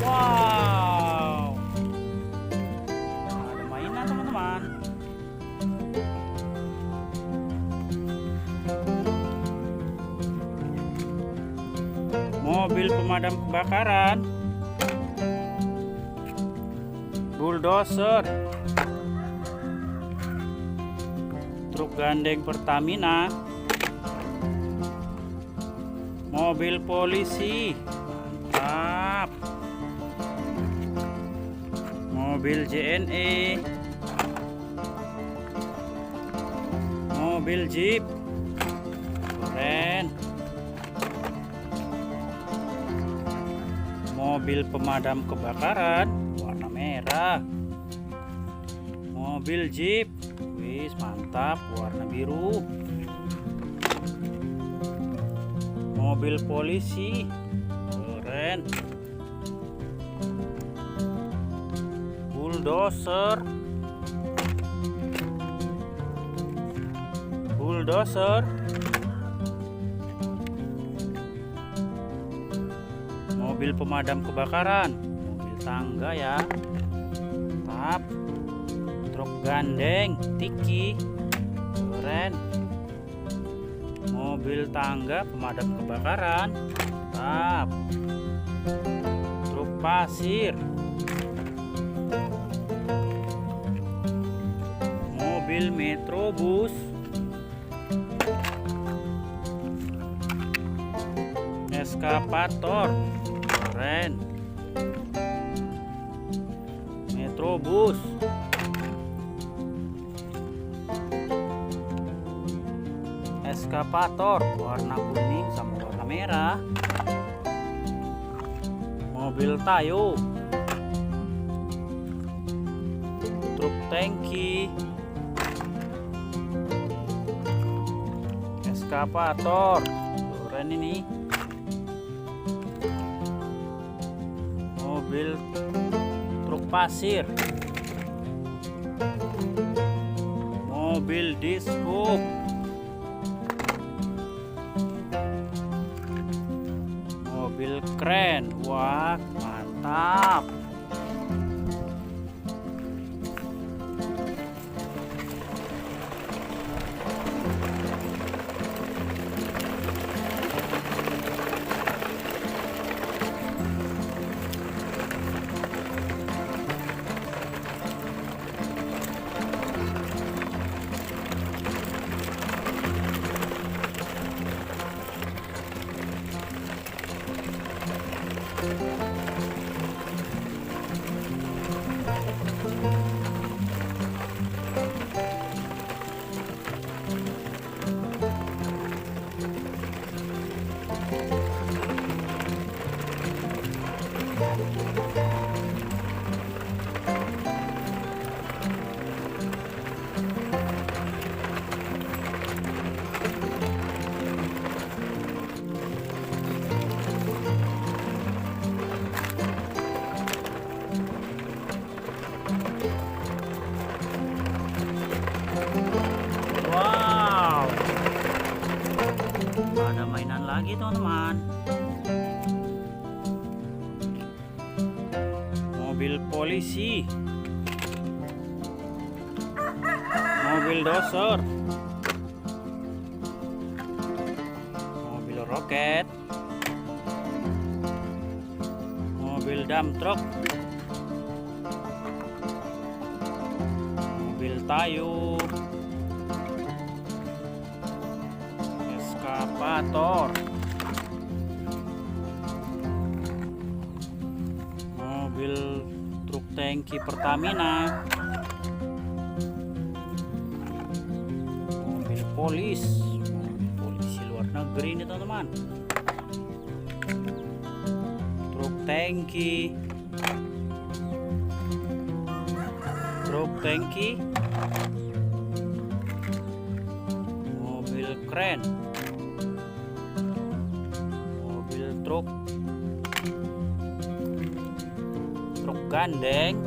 Wow, ada mainan teman-teman. Mobil pemadam kebakaran, bulldozer, truk gandeng Pertamina, mobil polisi, mantap, mobil JNE, mobil Jeep, keren, mobil pemadam kebakaran warna merah, mobil Jeep, wis mantap, warna biru, mobil polisi, keren, bulldozer, mobil pemadam kebakaran, mobil tangga ya, mantap, truk gandeng Tiki, keren, mobil tangga pemadam kebakaran, mantap, truk pasir, mobil Metrobus, eskavator, keren, Metrobus, eskavator warna kuning sama warna merah, mobil Tayo, truk tangki, eskavator, keren ini, mobil truk pasir, mobil disco, mobil keren, wah mantap. lagi teman-teman. Mobil polisi, mobil doser, mobil roket, mobil dump truck, mobil tayung, eskavator, mobil truk tangki Pertamina, mobil polisi luar negeri ini teman-teman, truk tangki, mobil kren, mobil truk gandeng,